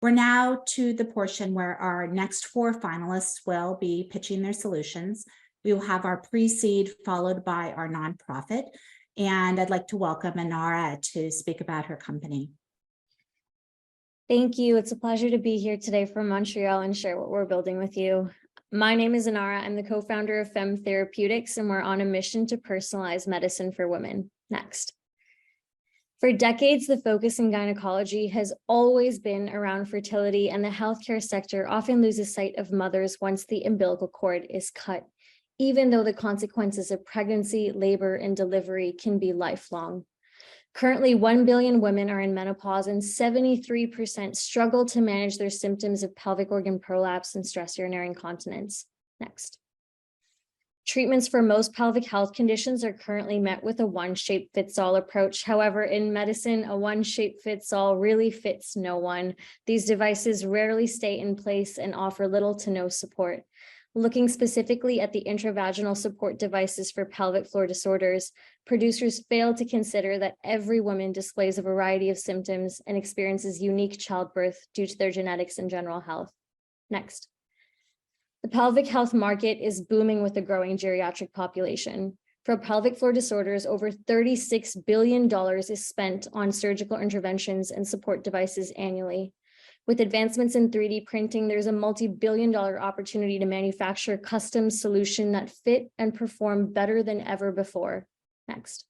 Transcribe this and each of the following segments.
We're now to the portion where our next 4 finalists will be pitching their solutions. We will have our pre-seed followed by our nonprofit. And I'd like to welcome Inara to speak about her company. Thank you. It's a pleasure to be here today from Montreal and share what we're building with you. My name is Inara. I'm the co-founder of FemTherapuetics, and we're on a mission to personalize medicine for women. Next. For decades, the focus in gynecology has always been around fertility, and the healthcare sector often loses sight of mothers once the umbilical cord is cut, even though the consequences of pregnancy, labor, and delivery can be lifelong. Currently, 1 billion women are in menopause, and 73% struggle to manage their symptoms of pelvic organ prolapse and stress urinary incontinence. Next. Treatments for most pelvic health conditions are currently met with a one-shape-fits-all approach. However, in medicine, a one-shape-fits-all really fits no one. These devices rarely stay in place and offer little to no support. Looking specifically at the intravaginal support devices for pelvic floor disorders, producers fail to consider that every woman displays a variety of symptoms and experiences unique childbirth due to their genetics and general health. Next. The pelvic health market is booming with a growing geriatric population. For pelvic floor disorders, over $36 billion is spent on surgical interventions and support devices annually. With advancements in 3D printing, there's a multi-billion-dollar opportunity to manufacture custom solutions that fit and perform better than ever before. Next.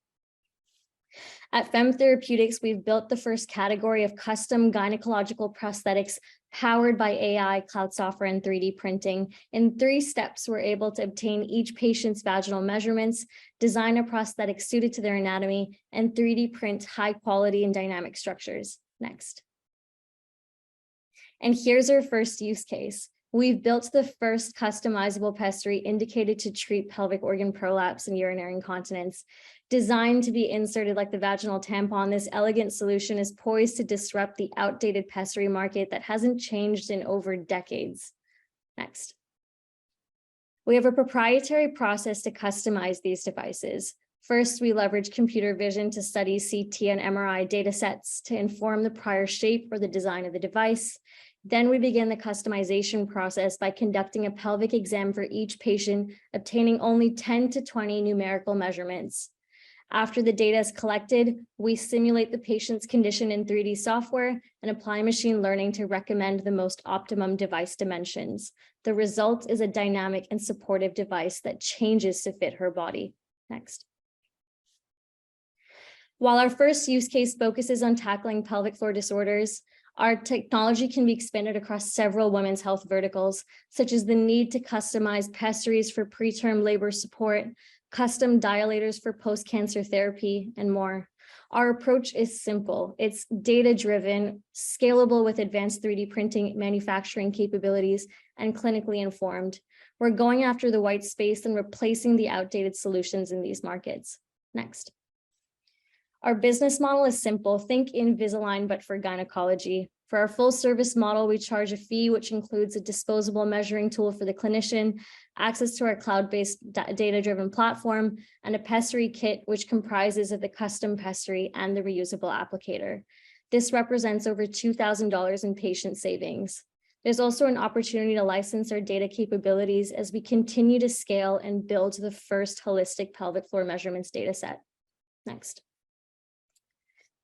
At FemTherapeutics, we've built the first category of custom gynecological prosthetics powered by AI, cloud software, and 3D printing. In 3 steps, we're able to obtain each patient's vaginal measurements, design a prosthetic suited to their anatomy, and 3D print high quality and dynamic structures. Next. And here's our first use case. We've built the first customizable pessary indicated to treat pelvic organ prolapse and urinary incontinence. Designed to be inserted like the vaginal tampon, this elegant solution is poised to disrupt the outdated pessary market that hasn't changed in over decades. Next. We have a proprietary process to customize these devices. First, we leverage computer vision to study CT and MRI data sets to inform the prior shape or the design of the device. Then we begin the customization process by conducting a pelvic exam for each patient, obtaining only 10 to 20 numerical measurements. After the data is collected, we simulate the patient's condition in 3D software and apply machine learning to recommend the most optimum device dimensions. The result is a dynamic and supportive device that changes to fit her body. Next. While our first use case focuses on tackling pelvic floor disorders, our technology can be expanded across several women's health verticals, such as the need to customize pessaries for preterm labor support, custom dilators for post-cancer therapy, and more. Our approach is simple. It's data-driven, scalable with advanced 3D printing, manufacturing capabilities, and clinically informed. We're going after the white space and replacing the outdated solutions in these markets. Next. Our business model is simple. Think Invisalign, but for gynecology. For our full service model, we charge a fee, which includes a disposable measuring tool for the clinician, access to our cloud-based data-driven platform, and a pessary kit, which comprises of the custom pessary and the reusable applicator. This represents over $2,000 in patient savings. There's also an opportunity to license our data capabilities as we continue to scale and build the first holistic pelvic floor measurements data set. Next.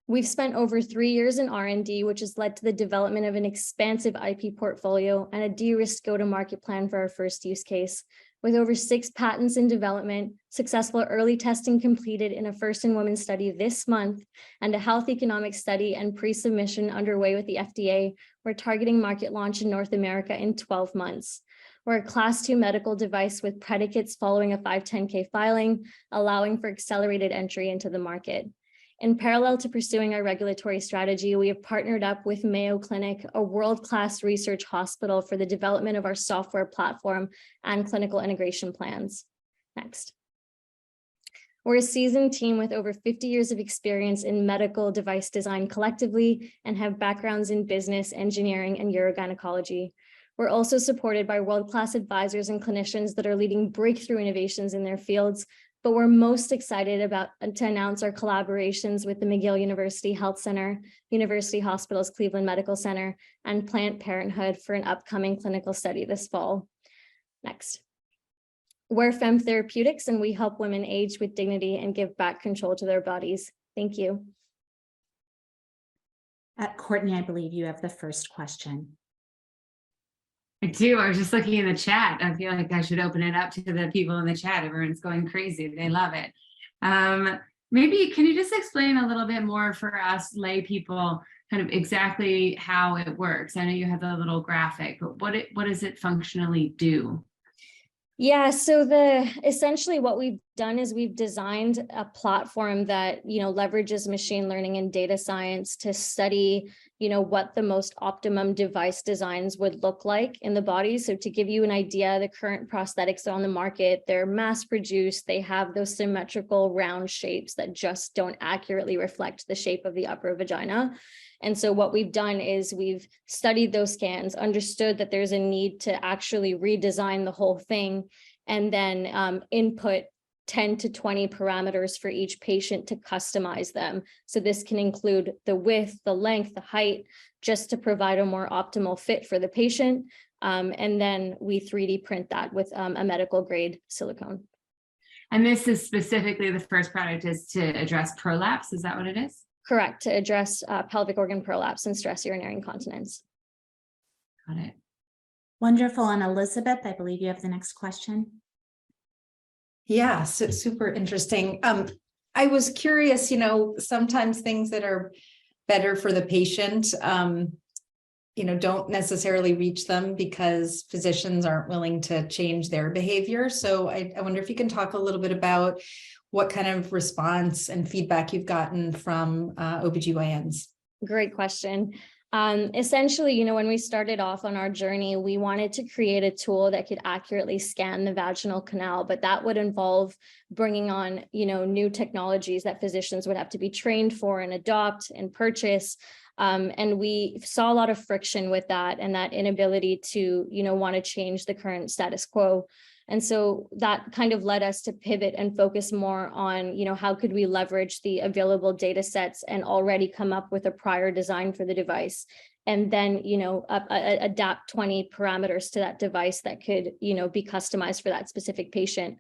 We've spent over 3 years in R&D, which has led to the development of an expansive IP portfolio and a de-risked go-to-market plan for our first use case. With over 6 patents in development, successful early testing completed in a first-in-women study this month, and a health economic study and pre-submission underway with the FDA, we're targeting market launch in North America in 12 months. We're a Class 2 medical device with predicates following a 510(k) filing, allowing for accelerated entry into the market. In parallel to pursuing our regulatory strategy, we have partnered up with Mayo Clinic, a world-class research hospital, for the development of our software platform and clinical integration plans. Next. We're a seasoned team with over 50 years of experience in medical device design collectively and have backgrounds in business, engineering, and urogynecology. We're also supported by world-class advisors and clinicians that are leading breakthrough innovations in their fields, but we're most excited about to announce our collaborations with the McGill University Health Center, University Hospitals Cleveland Medical Center, and Planned Parenthood for an upcoming clinical study this fall. Next. We're FemTherapuetics, and we help women age with dignity and give back control to their bodies. Thank you. Courtney, I believe you have the first question. I do. I was just looking in the chat. I feel like I should open it up to the people in the chat. Everyone's going crazy. They love it. Maybe can you just explain a little bit more for us lay people kind of exactly how it works? I know you have the little graphic, but what does it functionally do? Yeah, so essentially what we've done is we've designed a platform that, leverages machine learning and data science to study, what the most optimum device designs would look like in the body. So to give you an idea, the current prosthetics on the market, they're mass produced. They have those symmetrical round shapes that just don't accurately reflect the shape of the upper vagina. And so what we've done is we've studied those scans, understood that there's a need to actually redesign the whole thing, and then input 10 to 20 parameters for each patient to customize them. So this can include the width, the length, the height, just to provide a more optimal fit for the patient. And then we 3D print that with a medical grade silicone. And this is specifically the first product is to address prolapse. Is that what it is? Correct, to address pelvic organ prolapse and stress urinary incontinence. Got it. Wonderful. And Elizabeth, I believe you have the next question. Yeah, so super interesting. I was curious, sometimes things that are better for the patient, don't necessarily reach them because physicians aren't willing to change their behavior. So I wonder if you can talk a little bit about what kind of response and feedback you've gotten from OBGYNs. Great question. Essentially, when we started off on our journey, we wanted to create a tool that could accurately scan the vaginal canal, but that would involve bringing on, new technologies that physicians would have to be trained for and adopt and purchase. And we saw a lot of friction with that and that inability to, want to change the current status quo. And so that kind of led us to pivot and focus more on, how could we leverage the available data sets and already come up with a prior design for the device, and then, adapt 20 parameters to that device that could, be customized for that specific patient.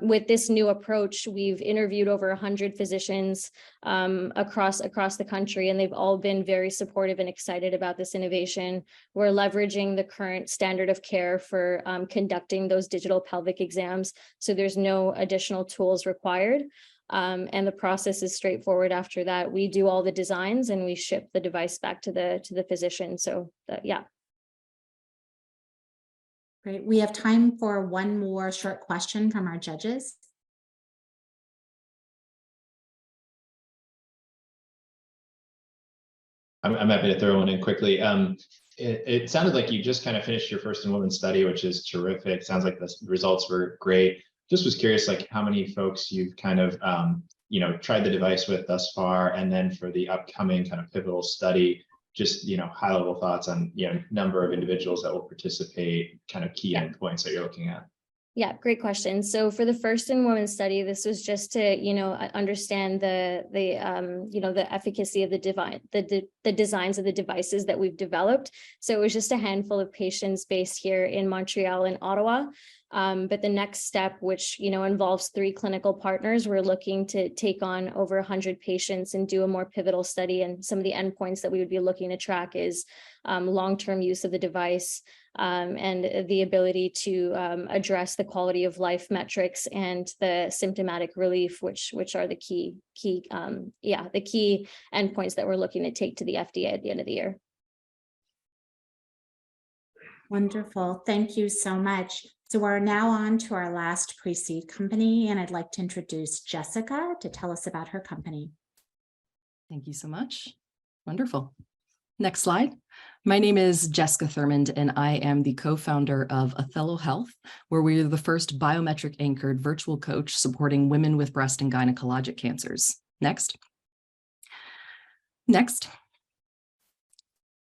With this new approach, we've interviewed over 100 physicians across the country, and they've all been very supportive and excited about this innovation. We're leveraging the current standard of care for conducting those digital pelvic exams, so there's no additional tools required. And the process is straightforward. After that, we do all the designs and we ship the device back to the physician. So yeah. Great. We have time for one more short question from our judges. I'm happy to throw one in quickly. It sounded like you just kind of finished your first in-woman study, which is terrific. Sounds like the results were great. Just was curious, like how many folks you've kind of, tried the device with thus far, and then for the upcoming kind of pivotal study, just, high-level thoughts on, number of individuals that will participate, kind of key endpoints that you're looking at. Yeah, great question. So for the first in women study, this was just to, understand the efficacy of the designs of the devices that we've developed. So it was just a handful of patients based here in Montreal and Ottawa. But the next step, which, involves 3 clinical partners, we're looking to take on over 100 patients and do a more pivotal study. And some of the endpoints that we would be looking to track is long-term use of the device, and the ability to address the quality of life metrics and the symptomatic relief, which are the key endpoints that we're looking to take to the FDA at the end of the year. Wonderful. Thank you so much. So we're now on to our last pre-seed company, and I'd like to introduce Jessica to tell us about her company. Thank you so much. Wonderful. Next slide. My name is Jessica Thurmond, and I am the co-founder of Athelo Health, where we are the first biometric anchored virtual coach supporting women with breast and gynecologic cancers. Next.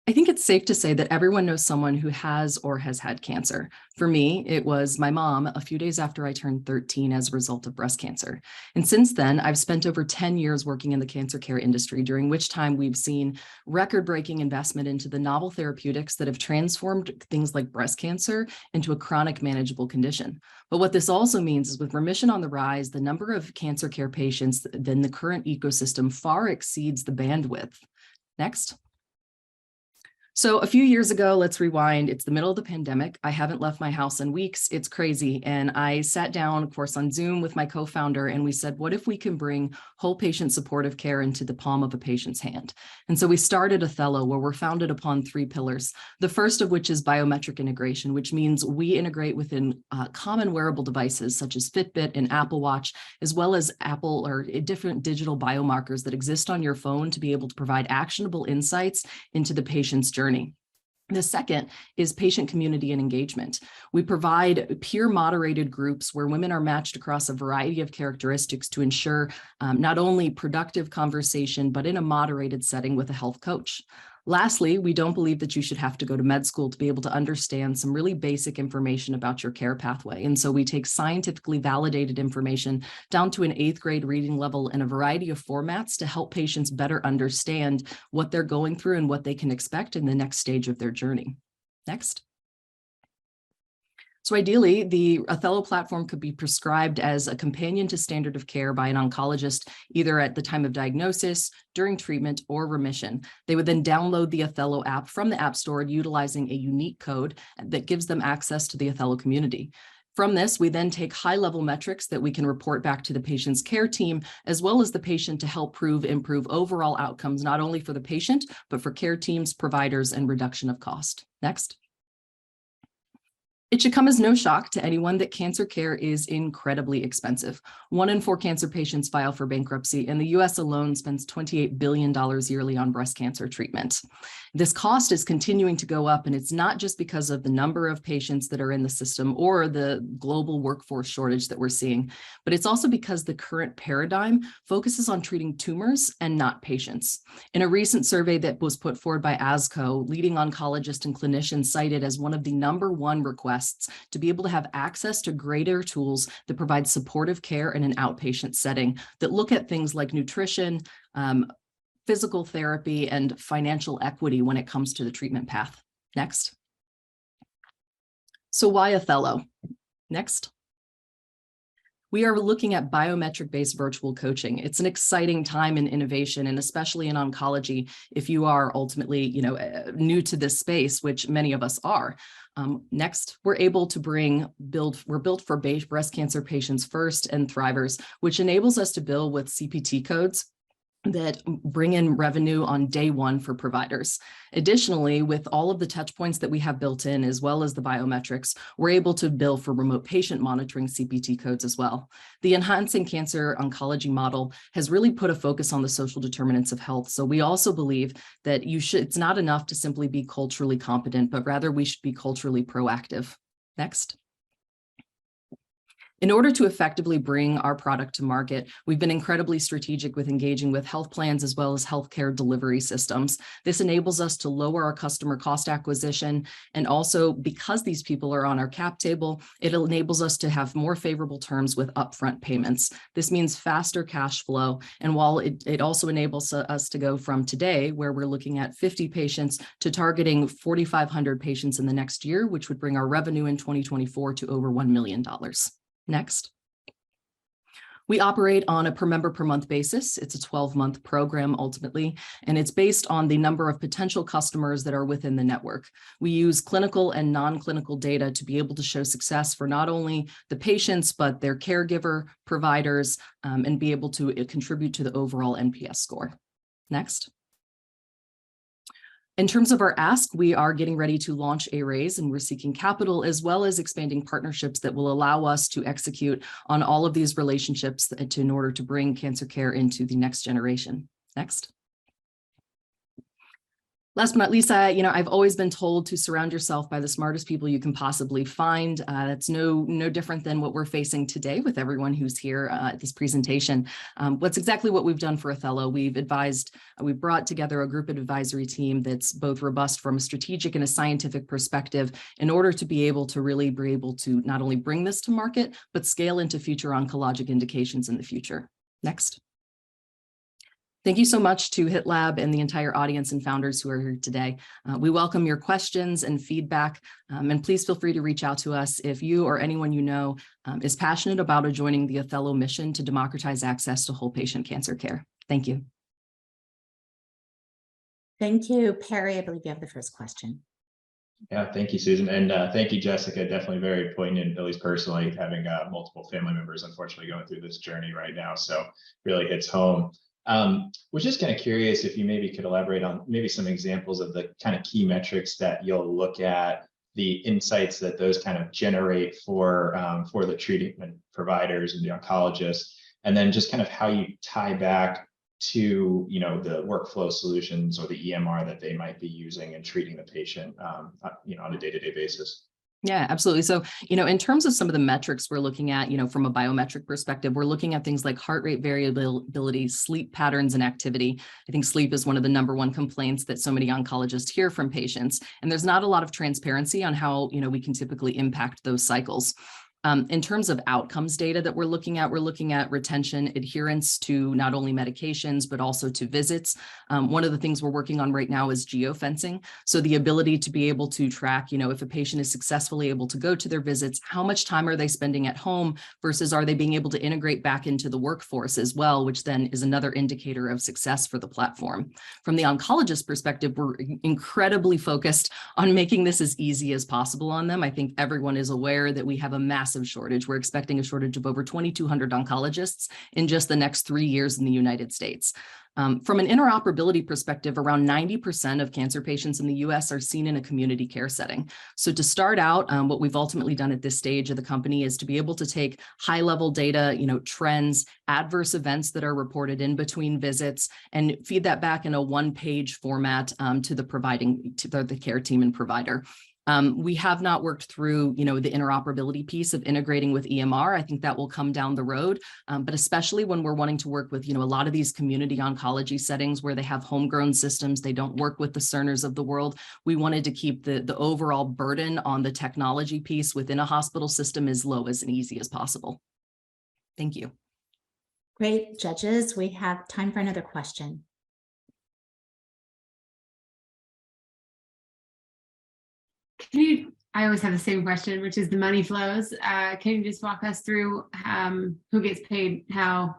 I think it's safe to say that everyone knows someone who has or has had cancer. For me, it was my mom a few days after I turned 13 as a result of breast cancer. And since then, I've spent over 10 years working in the cancer care industry, during which time we've seen record-breaking investment into the novel therapeutics that have transformed things like breast cancer into a chronic manageable condition. But what this also means is, with remission on the rise, the number of cancer care patients in the current ecosystem far exceeds the bandwidth. Next. So a few years ago, let's rewind. It's the middle of the pandemic. I haven't left my house in weeks. It's crazy. And I sat down, of course, on Zoom with my co-founder, and we said, what if we can bring whole patient supportive care into the palm of a patient's hand? And so we started Athelo, where we're founded upon 3 pillars. The first of which is biometric integration, which means we integrate within common wearable devices such as Fitbit and Apple Watch, as well as Apple or different digital biomarkers that exist on your phone to be able to provide actionable insights into the patient's journey. The second is patient community and engagement. We provide peer moderated groups where women are matched across a variety of characteristics to ensure not only productive conversation, but in a moderated setting with a health coach. Lastly, we don't believe that you should have to go to med school to be able to understand some really basic information about your care pathway. And so we take scientifically validated information down to an 8th grade reading level in a variety of formats to help patients better understand what they're going through and what they can expect in the next stage of their journey. Next. So ideally, the Athelo platform could be prescribed as a companion to standard of care by an oncologist, either at the time of diagnosis, during treatment, or remission. They would then download the Athelo app from the App Store utilizing a unique code that gives them access to the Athelo community. From this, we then take high-level metrics that we can report back to the patient's care team, as well as the patient, to help improve overall outcomes, not only for the patient, but for care teams, providers, and reduction of cost. Next. It should come as no shock to anyone that cancer care is incredibly expensive. 1 in 4 cancer patients file for bankruptcy, and the US alone spends $28 billion yearly on breast cancer treatment. This cost is continuing to go up, and it's not just because of the number of patients that are in the system or the global workforce shortage that we're seeing, but it's also because the current paradigm focuses on treating tumors and not patients. In a recent survey that was put forward by ASCO, leading oncologists and clinicians cited as one of the #1 requests to be able to have access to greater tools that provide supportive care in an outpatient setting that look at things like nutrition, physical therapy, and financial equity when it comes to the treatment path. Next. So why Athelo? Next. We are looking at biometric-based virtual coaching. It's an exciting time in innovation, and especially in oncology, if you are ultimately, new to this space, which many of us are. Next, we're able to we're built for breast cancer patients first and thrivers, which enables us to bill with CPT codes that bring in revenue on day 1 for providers. Additionally, with all of the touch points that we have built in, as well as the biometrics, we're able to bill for remote patient monitoring CPT codes as well. The Enhancing Cancer Oncology model has really put a focus on the social determinants of health. So we also believe that it's not enough to simply be culturally competent, but rather we should be culturally proactive. Next. In order to effectively bring our product to market, we've been incredibly strategic with engaging with health plans as well as healthcare delivery systems. This enables us to lower our customer cost acquisition. And also, because these people are on our cap table, it enables us to have more favorable terms with upfront payments. This means faster cash flow. And while it also enables us to go from today, where we're looking at 50 patients, to targeting 4,500 patients in the next year, which would bring our revenue in 2024 to over $1 million. Next. We operate on a per member per month basis. It's a 12-month program ultimately, and it's based on the number of potential customers that are within the network. We use clinical and non-clinical data to be able to show success for not only the patients, but their caregiver, providers, and be able to contribute to the overall NPS score. Next. In terms of our ask, we are getting ready to launch a raise, and we're seeking capital as well as expanding partnerships that will allow us to execute on all of these relationships in order to bring cancer care into the next generation. Next. Last but not least, I've always been told to surround yourself by the smartest people you can possibly find. That's no different than what we're facing today with everyone who's here at this presentation. What's exactly what we've done for Athelo. We've brought together a group of advisory team that's both robust from a strategic and a scientific perspective in order to be able to really be able to not only bring this to market, but scale into future oncologic indications in the future. Next. Thank you so much to HITLAB and the entire audience and founders who are here today. We welcome your questions and feedback, and please feel free to reach out to us if you or anyone you know is passionate about joining the Athelo mission to democratize access to whole patient cancer care. Thank you. Thank you, Perry. I believe you have the first question. Yeah, thank you, Susan. And thank you, Jessica. Definitely very poignant, at least personally, having multiple family members unfortunately going through this journey right now. So really hits home. Was just kind of curious if you maybe could elaborate on maybe some examples of the kind of key metrics that you'll look at, the insights that those kind of generate for the treatment providers and the oncologists, and then just kind of how you tie back to the workflow solutions or the EMR that they might be using in treating the patient on a day-to-day basis. Yeah, absolutely. So, in terms of some of the metrics we're looking at, from a biometric perspective, we're looking at things like heart rate variability, sleep patterns, and activity. I think sleep is one of the #1 complaints that so many oncologists hear from patients. And there's not a lot of transparency on how, we can typically impact those cycles. In terms of outcomes data that we're looking at retention, adherence to not only medications, but also to visits. One of the things we're working on right now is geofencing. So the ability to be able to track, if a patient is successfully able to go to their visits, how much time are they spending at home versus are they being able to integrate back into the workforce as well, which then is another indicator of success for the platform. From the oncologist perspective, we're incredibly focused on making this as easy as possible on them. I think everyone is aware that we have a massive shortage. We're expecting a shortage of over 2,200 oncologists in just the next 3 years in the United States. From an interoperability perspective, around 90% of cancer patients in the US are seen in a community care setting. So to start out, what we've ultimately done at this stage of the company is to be able to take high-level data, trends, adverse events that are reported in between visits, and feed that back in a one-page format to the care team and provider. We have not worked through, the interoperability piece of integrating with EMR. I think that will come down the road, but especially when we're wanting to work with, a lot of these community oncology settings where they have homegrown systems, they don't work with the Cerners of the world. We wanted to keep the overall burden on the technology piece within a hospital system as low as and easy as possible. Thank you. Great, judges. We have time for another question. I always have the same question, which is the money flows. Can you just walk us through who gets paid,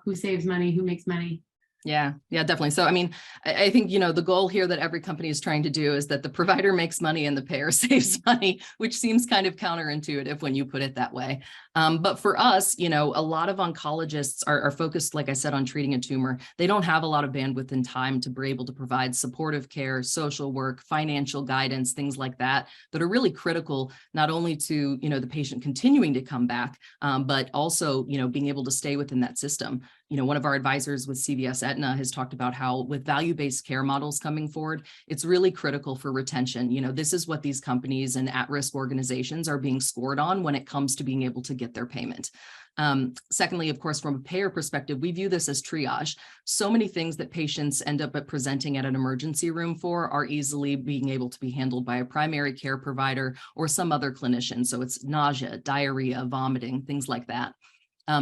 who saves money, who makes money? Yeah, definitely. So, I think, the goal here that every company is trying to do is that the provider makes money and the payer saves money, which seems kind of counterintuitive when you put it that way. But for us, a lot of oncologists are focused, like I said, on treating a tumor. They don't have a lot of bandwidth and time to be able to provide supportive care, social work, financial guidance, things like that are really critical, not only to, the patient continuing to come back, but also, being able to stay within that system. One of our advisors with CVS Aetna has talked about how with value-based care models coming forward, it's really critical for retention. This is what these companies and at-risk organizations are being scored on when it comes to being able to get their payment. Secondly, of course, from a payer perspective, we view this as triage. So many things that patients end up presenting at an emergency room for are easily being able to be handled by a primary care provider or some other clinician. So it's nausea, diarrhea, vomiting, things like that.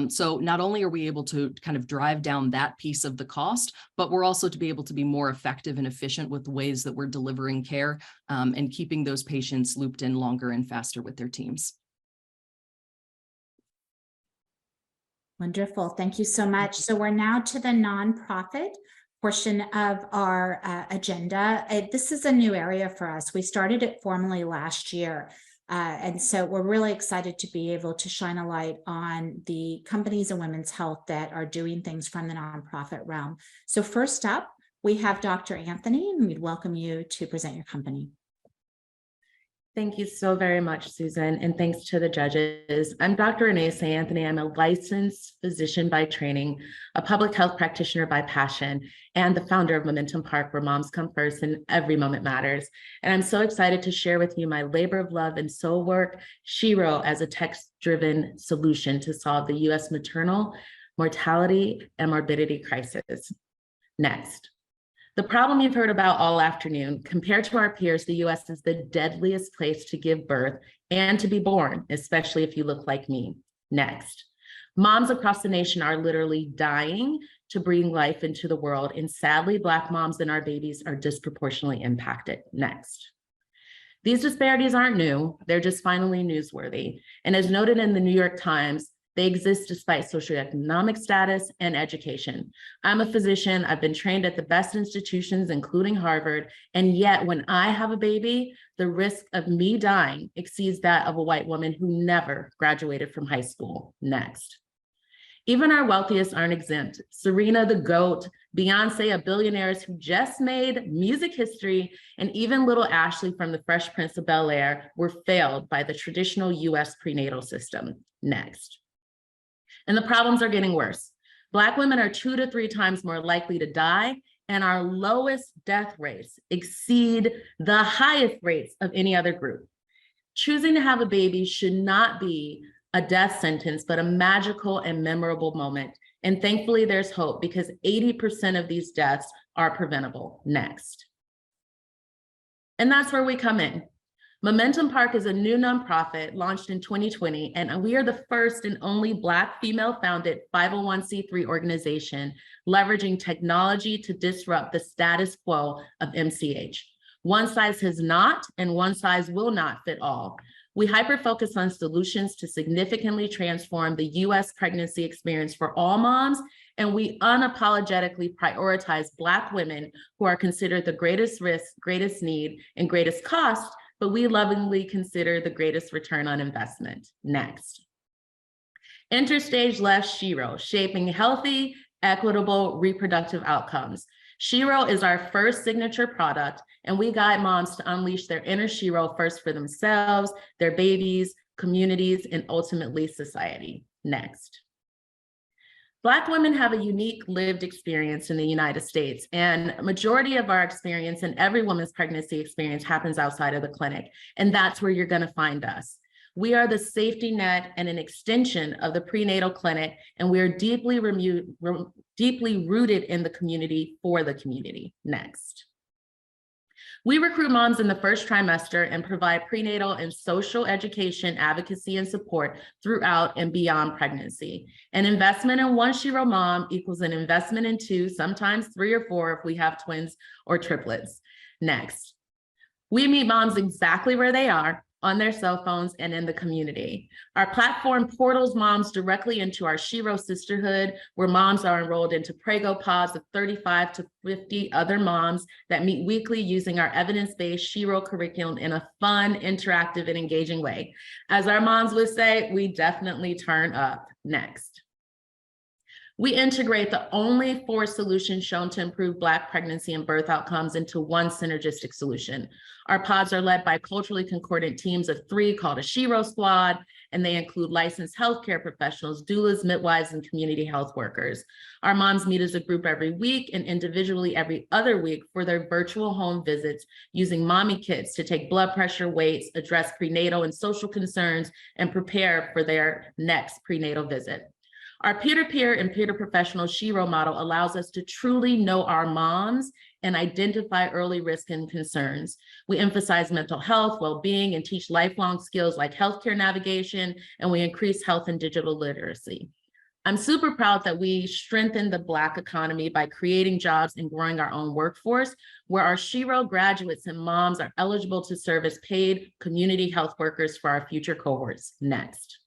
So not only are we able to kind of drive down that piece of the cost, but we're also to be able to be more effective and efficient with the ways that we're delivering care and keeping those patients looped in longer and faster with their teams. Wonderful. Thank you so much. So we're now to the nonprofit portion of our agenda. This is a new area for us. We started it formally last year. And so we're really excited to be able to shine a light on the companies in women's health that are doing things from the nonprofit realm. So first up, we have Dr. Anthony, and we'd welcome you to present your company. Thank you so very much, Susan, and thanks to the judges. I'm Dr. Renee St. Anthony. I'm a licensed physician by training, a public health practitioner by passion, and the founder of Momentum Park, where moms come first and every moment matters. And I'm so excited to share with you my labor of love and soul work, Shiro, as a text-driven solution to solve the U.S. maternal mortality and morbidity crisis. Next. The problem you've heard about all afternoon, compared to our peers, the US is the deadliest place to give birth and to be born, especially if you look like me. Next. Moms across the nation are literally dying to bring life into the world, and sadly, Black moms and our babies are disproportionately impacted. Next. These disparities aren't new, they're just finally newsworthy. And as noted in the New York Times, they exist despite socioeconomic status and education. I'm a physician. I've been trained at the best institutions, including Harvard. And yet when I have a baby, the risk of me dying exceeds that of a white woman who never graduated from high school. Next. Even our wealthiest aren't exempt. Serena the GOAT, Beyonce, a billionaire who just made music history, and even little Ashley from the Fresh Prince of Bel-Air were failed by the traditional US prenatal system. Next. And the problems are getting worse. Black women are 2 to 3 times more likely to die, and our lowest death rates exceed the highest rates of any other group. Choosing to have a baby should not be a death sentence, but a magical and memorable moment. And thankfully, there's hope because 80% of these deaths are preventable. Next. And that's where we come in. Momentum Park is a new nonprofit launched in 2020, and we are the first and only Black female-founded 501c3 organization leveraging technology to disrupt the status quo of MCH. One size has not, and one size will not fit all. We hyper-focus on solutions to significantly transform the US pregnancy experience for all moms, and we unapologetically prioritize Black women who are considered the greatest risk, greatest need, and greatest cost, but we lovingly consider the greatest return on investment. Next. Enter stage left Shiro, shaping healthy, equitable reproductive outcomes. Shiro is our first signature product, and we guide moms to unleash their inner Shiro first for themselves, their babies, communities, and ultimately society. Next. Black women have a unique lived experience in the United States, and a majority of our experience and every woman's pregnancy experience happens outside of the clinic, and that's where you're going to find us. We are the safety net and an extension of the prenatal clinic, and we are deeply rooted in the community for the community. Next. We recruit moms in the first trimester and provide prenatal and social education, advocacy, and support throughout and beyond pregnancy. An investment in one Shiro mom equals an investment in 2, sometimes 3 or 4 if we have twins or triplets. Next. We meet moms exactly where they are, on their cell phones and in the community. Our platform portals moms directly into our Shiro sisterhood, where moms are enrolled into Prego pods of 35 to 50 other moms that meet weekly using our evidence-based Shiro curriculum in a fun, interactive, and engaging way. As our moms would say, we definitely turn up. Next. We integrate the only 4 solutions shown to improve Black pregnancy and birth outcomes into one synergistic solution. Our pods are led by culturally concordant teams of 3 called a Shiro Squad, and they include licensed healthcare professionals, doulas, midwives, and community health workers. Our moms meet as a group every week and individually every other week for their virtual home visits using mommy kits to take blood pressure, weights, address prenatal and social concerns, and prepare for their next prenatal visit. Our peer-to-peer and peer-to-professional Shiro model allows us to truly know our moms and identify early risk and concerns. We emphasize mental health, well-being, and teach lifelong skills like healthcare navigation, and we increase health and digital literacy. I'm super proud that we strengthen the Black economy by creating jobs and growing our own workforce, where our Shiro graduates and moms are eligible to serve as paid community health workers for our future cohorts. Next.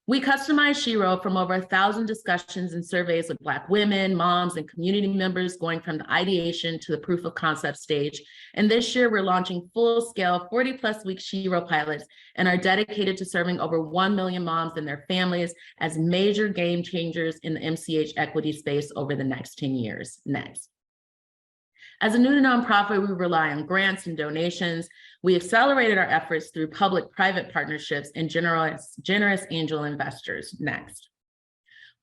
We customize Shiro from over 1,000 discussions and surveys with Black women, moms, and community members, going from the ideation to the proof of concept stage. And this year, we're launching full-scale 40+ week Shiro pilots and are dedicated to serving over 1 million moms and their families as major game changers in the MCH equity space over the next 10 years. Next. As a new nonprofit, we rely on grants and donations. We accelerated our efforts through public-private partnerships and generous angel investors. Next.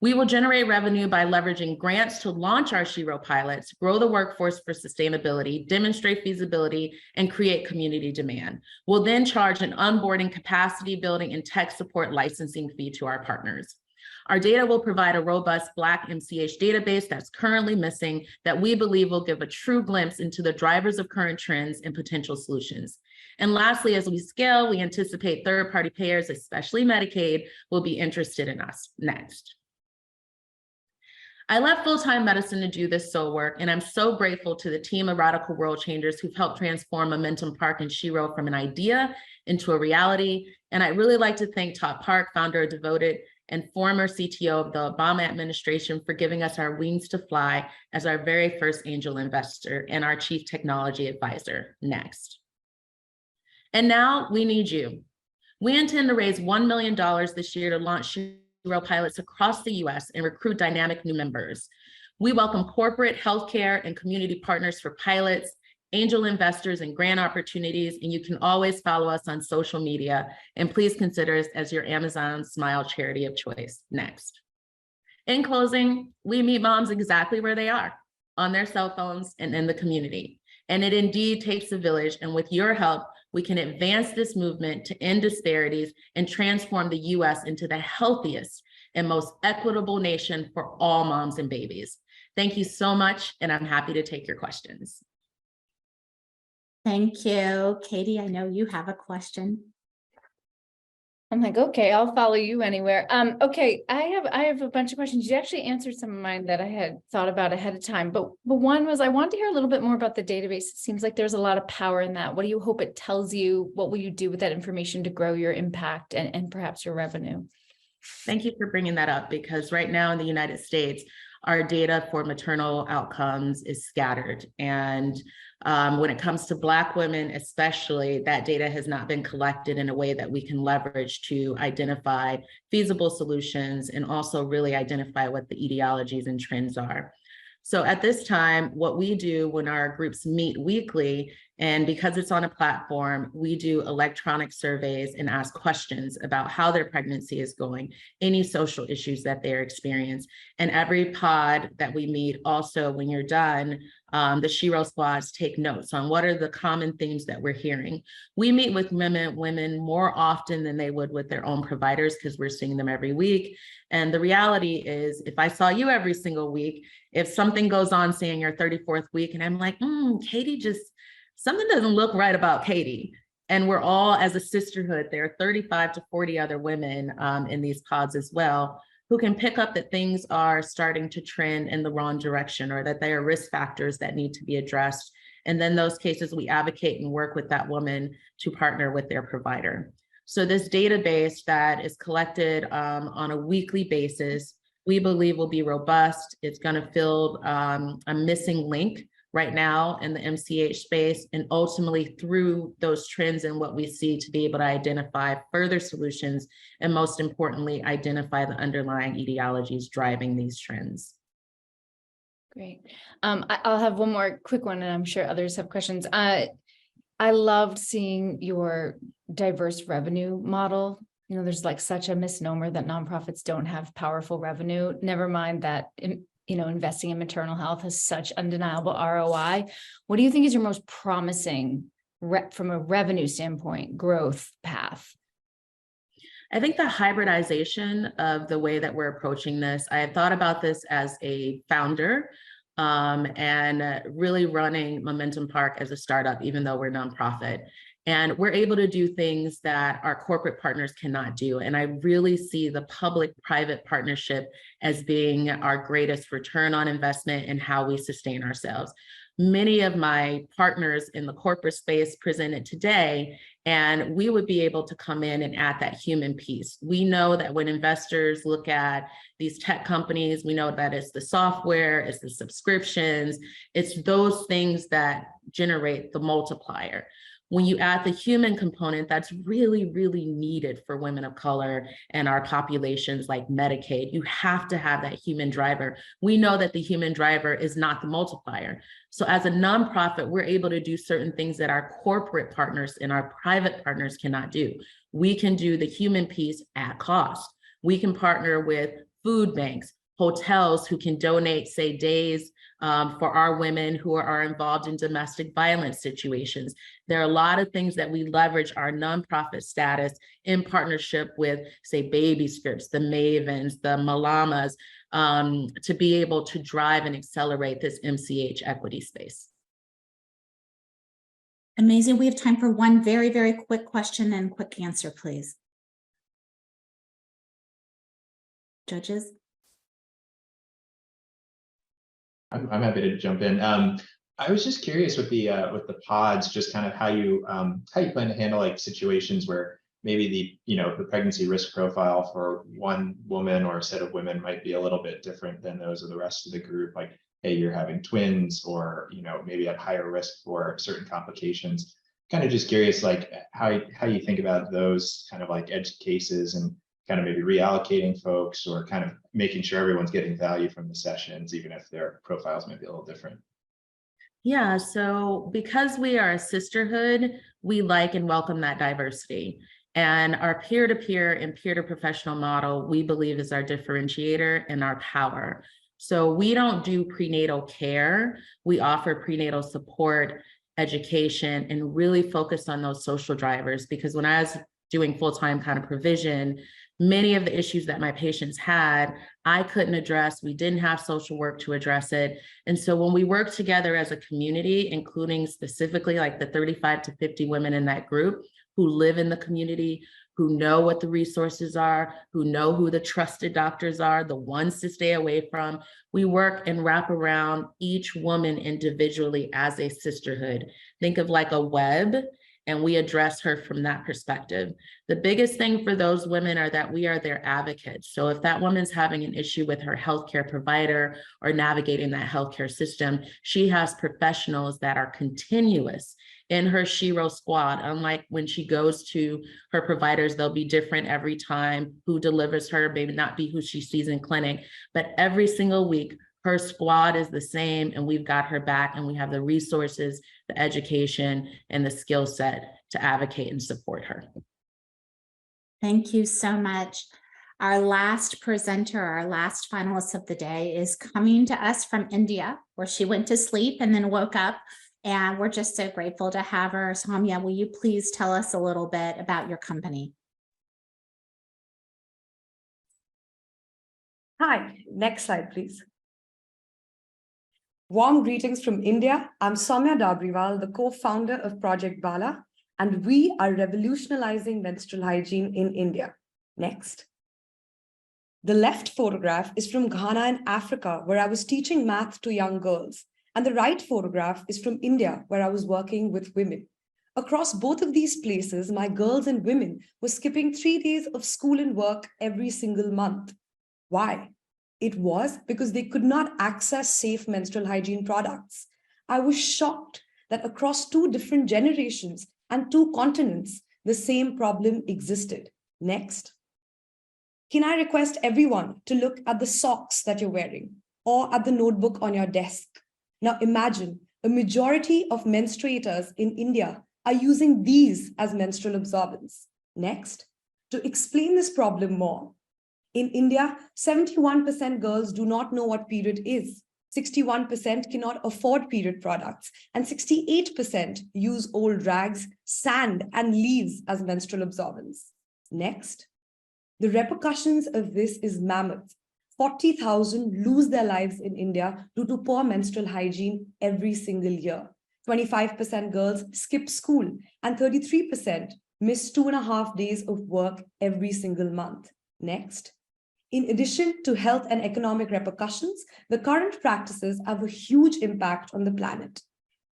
We will generate revenue by leveraging grants to launch our Shiro pilots, grow the workforce for sustainability, demonstrate feasibility, and create community demand. We'll then charge an onboarding, capacity building, and tech support licensing fee to our partners. Our data will provide a robust Black MCH database that's currently missing that we believe will give a true glimpse into the drivers of current trends and potential solutions. And lastly, as we scale, we anticipate third-party payers, especially Medicaid, will be interested in us. Next. I left full-time medicine to do this soul work, and I'm so grateful to the team of radical world changers who've helped transform Momentum Park and Shiro from an idea into a reality. And I'd really like to thank Todd Park, founder of Devoted and former CTO of the Obama administration, for giving us our wings to fly as our very first angel investor and our chief technology advisor. Next. And now we need you. We intend to raise $1 million this year to launch Shiro pilots across the US and recruit dynamic new members. We welcome corporate, healthcare, and community partners for pilots, angel investors, and grant opportunities, and you can always follow us on social media, and please consider us as your Amazon Smile charity of choice. Next. In closing, we meet moms exactly where they are, on their cell phones and in the community. And it indeed takes a village, and with your help, we can advance this movement to end disparities and transform the US into the healthiest and most equitable nation for all moms and babies. Thank you so much, and I'm happy to take your questions. Thank you. Katie, I know you have a question. I'm like, okay, I'll follow you anywhere. Okay, I have a bunch of questions. You actually answered some of mine that I had thought about ahead of time, but one was I wanted to hear a little bit more about the database. It seems like there's a lot of power in that. What do you hope it tells you? What will you do with that information to grow your impact and perhaps your revenue? Thank you for bringing that up, because right now in the United States, our data for maternal outcomes is scattered. And when it comes to Black women, especially, that data has not been collected in a way that we can leverage to identify feasible solutions and also really identify what the etiologies and trends are. So at this time, what we do when our groups meet weekly, and because it's on a platform, we do electronic surveys and ask questions about how their pregnancy is going, any social issues that they're experiencing. And every pod that we meet, also when you're done, the Shiro squads take notes on what are the common themes that we're hearing. We meet with women more often than they would with their own providers because we're seeing them every week. And the reality is, if I saw you every single week, if something goes on, say in your 34th week, and I'm like, Katie something doesn't look right about Katie. And we're all, as a sisterhood, there are 35 to 40 other women in these pods as well, who can pick up that things are starting to trend in the wrong direction, or that there are risk factors that need to be addressed. And then those cases, we advocate and work with that woman to partner with their provider. So this database that is collected on a weekly basis, we believe will be robust. It's going to fill a missing link right now in the MCH space, and ultimately through those trends and what we see, to be able to identify further solutions, and most importantly, identify the underlying etiologies driving these trends. Great. I'll have one more quick one, and I'm sure others have questions. I loved seeing your diverse revenue model. You know, there's like such a misnomer that nonprofits don't have powerful revenue. Never mind that, investing in maternal health has such undeniable ROI. What do you think is your most promising from a revenue standpoint growth path? I think the hybridization of the way that we're approaching this, I had thought about this as a founder and really running Momentum Park as a startup, even though we're nonprofit. And we're able to do things that our corporate partners cannot do. And I really see the public-private partnership as being our greatest return on investment in how we sustain ourselves. Many of my partners in the corporate space presented today, and we would be able to come in and add that human piece. We know that when investors look at these tech companies, we know that it's the software, it's the subscriptions, it's those things that generate the multiplier. When you add the human component, that's really, really needed for women of color and our populations like Medicaid. You have to have that human driver. We know that the human driver is not the multiplier. So as a nonprofit, we're able to do certain things that our corporate partners and our private partners cannot do. We can do the human piece at cost. We can partner with food banks, hotels who can donate, say, days for our women who are involved in domestic violence situations. There are a lot of things that we leverage our nonprofit status in partnership with, say, Baby Scripts, the Mavens, the Malamas, to be able to drive and accelerate this MCH equity space. Amazing. We have time for one very, very quick question and quick answer, please. Judges? I'm happy to jump in. I was just curious with the pods, just kind of how you plan to handle like situations where maybe the pregnancy risk profile for one woman or a set of women might be a little bit different than those of the rest of the group. Like, hey, you're having twins, or maybe at higher risk for certain complications. Kind of just curious, like how you think about those kind of like edge cases and kind of maybe reallocating folks or kind of making sure everyone's getting value from the sessions, even if their profiles might be a little different. Yeah, so because we are a sisterhood, we like and welcome that diversity. And our peer-to-peer and peer-to-professional model, we believe, is our differentiator and our power. So we don't do prenatal care. We offer prenatal support, education, and really focus on those social drivers, because when I was doing full-time kind of provision, many of the issues that my patients had, I couldn't address. We didn't have social work to address it. And so when we work together as a community, including specifically like the 35 to 50 women in that group who live in the community, who know what the resources are, who know who the trusted doctors are, the ones to stay away from, we work and wrap around each woman individually as a sisterhood. Think of like a web, and we address her from that perspective. The biggest thing for those women are that we are their advocates. So if that woman's having an issue with her healthcare provider or navigating that healthcare system, she has professionals that are continuous in her Shiro squad. Unlike when she goes to her providers, they'll be different every time. Who delivers her may not be who she sees in clinic, but every single week, her squad is the same, and we've got her back, and we have the resources, the education, and the skill set to advocate and support her. Thank you so much. Our last presenter, our last finalist of the day, is coming to us from India, where she went to sleep and then woke up. And we're just so grateful to have her. Soumya, will you please tell us a little bit about your company? Hi, next slide, please. Warm greetings from India. I'm Soumya Dabriwal, the co-founder of Project Bala, and we are revolutionizing menstrual hygiene in India. Next. The left photograph is from Ghana in Africa, where I was teaching math to young girls. And the right photograph is from India, where I was working with women. Across both of these places, my girls and women were skipping 3 days of school and work every single month. Why? It was because they could not access safe menstrual hygiene products. I was shocked that across 2 different generations and 2 continents, the same problem existed. Next. Can I request everyone to look at the socks that you're wearing or at the notebook on your desk? Now imagine a majority of menstruators in India are using these as menstrual absorbents. Next. To explain this problem more, in India, 71% girls do not know what period is. 61% cannot afford period products, and 68% use old rags, sand, and leaves as menstrual absorbents. Next, the repercussions of this is mammoth. 40,000 lose their lives in India due to poor menstrual hygiene every single year. 25% girls skip school, and 33% miss 2.5 days of work every single month. Next. In addition to health and economic repercussions, the current practices have a huge impact on the planet.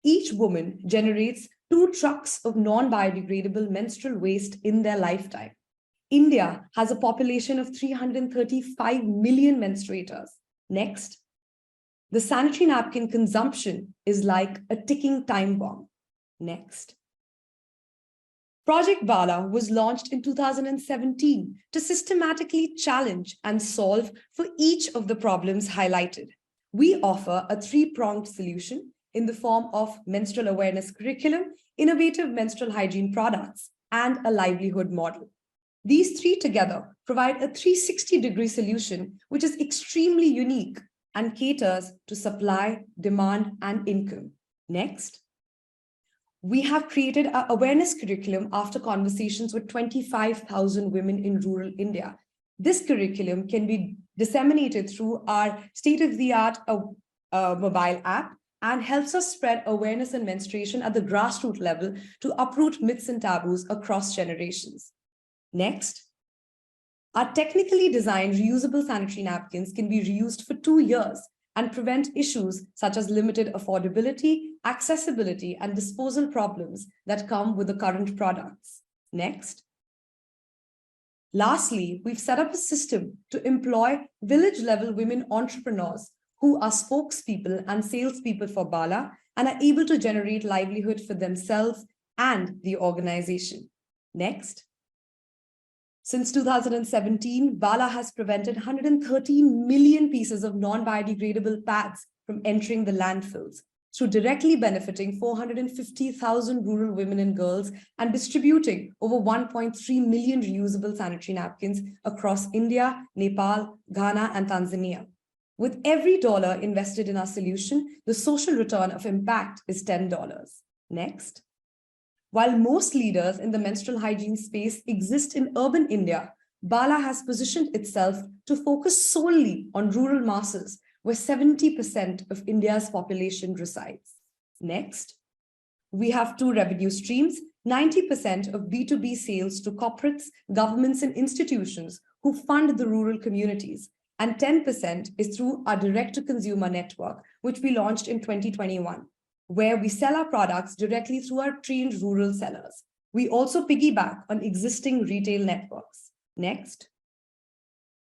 Each woman generates 2 trucks of non-biodegradable menstrual waste in their lifetime. India has a population of 335 million menstruators. Next, the sanitary napkin consumption is like a ticking time bomb. Next, Project Bala was launched in 2017 to systematically challenge and solve for each of the problems highlighted. We offer a three-pronged solution in the form of menstrual awareness curriculum, innovative menstrual hygiene products, and a livelihood model. These three together provide a 360-degree solution, which is extremely unique and caters to supply, demand, and income. Next. We have created an awareness curriculum after conversations with 25,000 women in rural India. This curriculum can be disseminated through our state-of-the-art mobile app and helps us spread awareness in menstruation at the grassroots level to uproot myths and taboos across generations. Next, our technically designed reusable sanitary napkins can be reused for 2 years and prevent issues such as limited affordability, accessibility, and disposal problems that come with the current products. Next. Lastly, we've set up a system to employ village-level women entrepreneurs who are spokespeople and salespeople for Bala and are able to generate livelihood for themselves and the organization. Next. Since 2017, Bala has prevented 113 million pieces of non-biodegradable pads from entering the landfills through directly benefiting 450,000 rural women and girls and distributing over 1.3 million reusable sanitary napkins across India, Nepal, Ghana, and Tanzania. With every dollar invested in our solution, the social return of impact is $10. Next. While most leaders in the menstrual hygiene space exist in urban India, Bala has positioned itself to focus solely on rural masses, where 70% of India's population resides. Next, we have two revenue streams, 90% of B2B sales to corporates, governments, and institutions who fund the rural communities, and 10% is through our direct-to-consumer network, which we launched in 2021. Where we sell our products directly through our trained rural sellers. We also piggyback on existing retail networks. Next.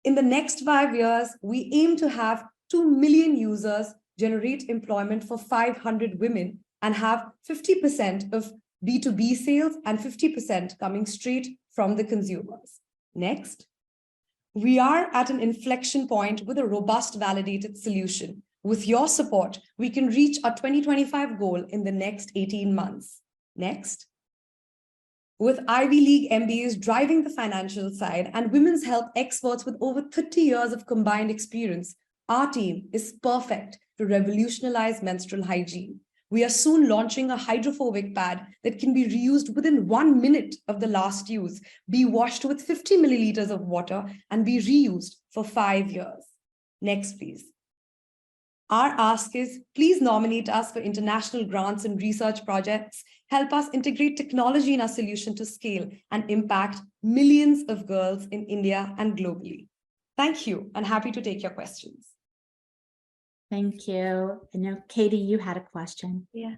In the next 5 years, we aim to have 2 million users, generate employment for 500 women, and have 50% of B2B sales and 50% coming straight from the consumers. Next. We are at an inflection point with a robust validated solution. With your support, we can reach our 2025 goal in the next 18 months. Next. With Ivy League MBAs driving the financial side and women's health experts with over 30 years of combined experience, our team is perfect to revolutionize menstrual hygiene. We are soon launching a hydrophobic pad that can be reused within 1 minute of the last use, be washed with 50 milliliters of water, and be reused for 5 years. Next, please. Our ask is, please nominate us for international grants and research projects, help us integrate technology in our solution to scale and impact millions of girls in India and globally. Thank you, and happy to take your questions. Thank you. I know, Katie, you had a question. Yeah.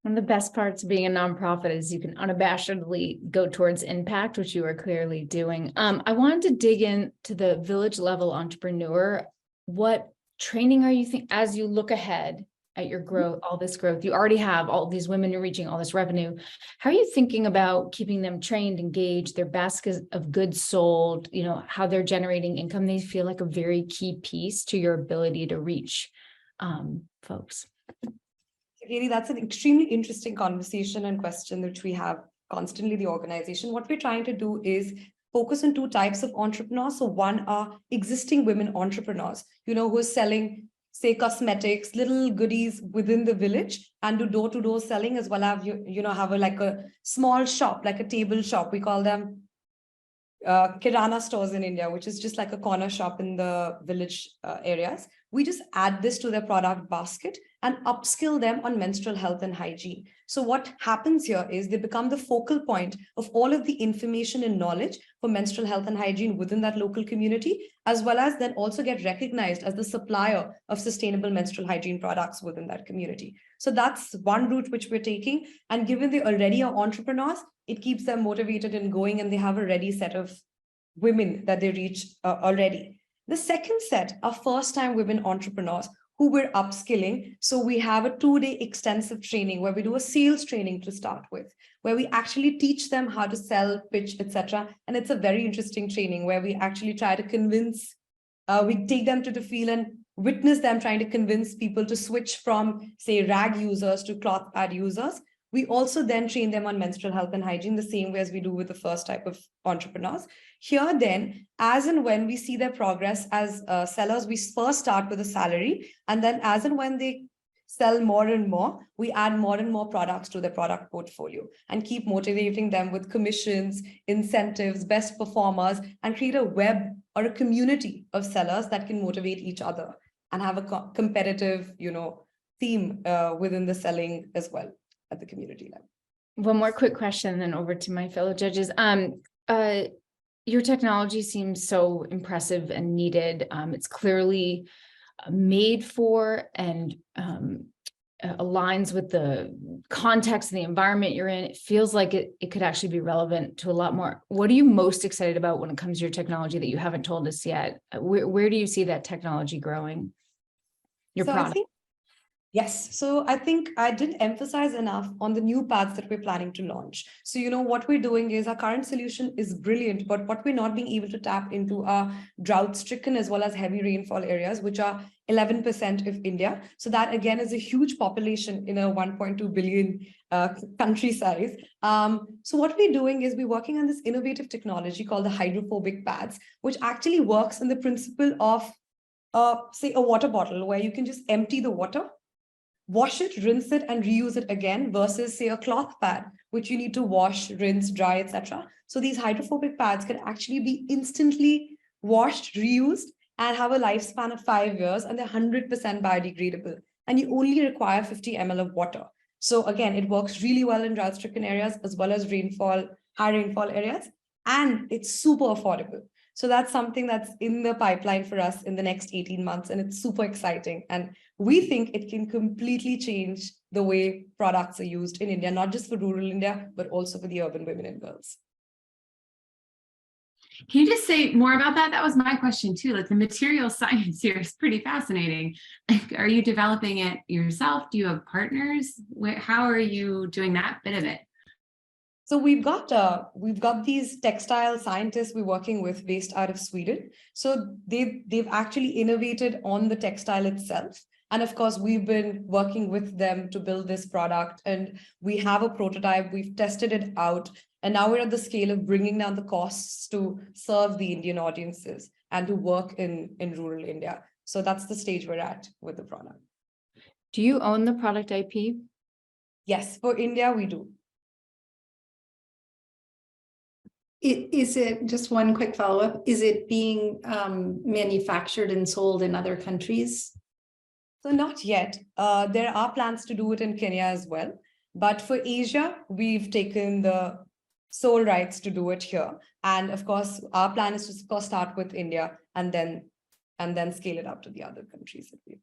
One of the best parts of being a nonprofit is you can unabashedly go towards impact, which you are clearly doing. I wanted to dig into the village level entrepreneur. What training are you as you look ahead at your growth, all this growth, you already have all these women you're reaching, all this revenue. How are you thinking about keeping them trained, engaged, their basket of goods sold, you know, how they're generating income? They feel like a very key piece to your ability to reach folks. Katie, that's an extremely interesting conversation and question that we have constantly, the organization. What we're trying to do is focus on two types of entrepreneurs. So one are existing women entrepreneurs, you know, who are selling, say, cosmetics, little goodies within the village and do door-to-door selling, as well as, have a small shop, like a table shop. We call them Kirana stores in India, which is just like a corner shop in the village areas. We just add this to their product basket and upskill them on menstrual health and hygiene. So what happens here is they become the focal point of all of the information and knowledge for menstrual health and hygiene within that local community, as well as then also get recognized as the supplier of sustainable menstrual hygiene products within that community. So that's one route which we're taking. And given they already are entrepreneurs, it keeps them motivated and going, and they have a ready set of women that they reach already. The second set are first-time women entrepreneurs who we're upskilling. So we have a 2-day extensive training where we do a sales training to start with, where we actually teach them how to sell, pitch, etc. And it's a very interesting training where we actually try to convince, we take them to the field and witness them trying to convince people to switch from, say, rag users to cloth pad users. We also then train them on menstrual health and hygiene the same way as we do with the first type of entrepreneurs. Here then, as and when we see their progress as sellers, we first start with a salary. And then as and when they sell more and more, we add more and more products to their product portfolio and keep motivating them with commissions, incentives, best performers, and create a web or a community of sellers that can motivate each other and have a competitive, theme within the selling as well at the community level. One more quick question, then over to my fellow judges. Your technology seems so impressive and needed. It's clearly made for and aligns with the context and the environment you're in. It feels like it could actually be relevant to a lot more. What are you most excited about when it comes to your technology that you haven't told us yet? Where do you see that technology growing? Your product? Yes. So I think I didn't emphasize enough on the new paths that we're planning to launch. So, what we're doing is our current solution is brilliant, but what we're not being able to tap into are drought-stricken as well as heavy rainfall areas, which are 11% of India. So that again is a huge population in a 1.2 billion country size. So what we're doing is we're working on this innovative technology called the hydrophobic pads, which actually works in the principle of, say, a water bottle where you can just empty the water, wash it, rinse it, and reuse it again versus, say, a cloth pad, which you need to wash, rinse, dry, etc. So these hydrophobic pads can actually be instantly washed, reused, and have a lifespan of 5 years, and they're 100% biodegradable. And you only require 50 ml of water. So again, it works really well in drought-stricken areas as well as high rainfall areas, and it's super affordable. So that's something that's in the pipeline for us in the next 18 months, and it's super exciting. And we think it can completely change the way products are used in India, not just for rural India, but also for the urban women and girls. Can you just say more about that? That was my question too. Like the material science here is pretty fascinating. Are you developing it yourself? Do you have partners? How are you doing that bit of it? So we've got these textile scientists we're working with based out of Sweden. So they've actually innovated on the textile itself. And of course, we've been working with them to build this product, and we have a prototype, we've tested it out, and now we're at the scale of bringing down the costs to serve the Indian audiences and to work in rural India. So that's the stage we're at with the product. Do you own the product IP? Yes, for India, we do. Is it, just one quick follow-up, is it being manufactured and sold in other countries? So not yet. There are plans to do it in Kenya as well. But for Asia, we've taken the sole rights to do it here. And of course, our plan is to start with India and then scale it up to the other countries that we've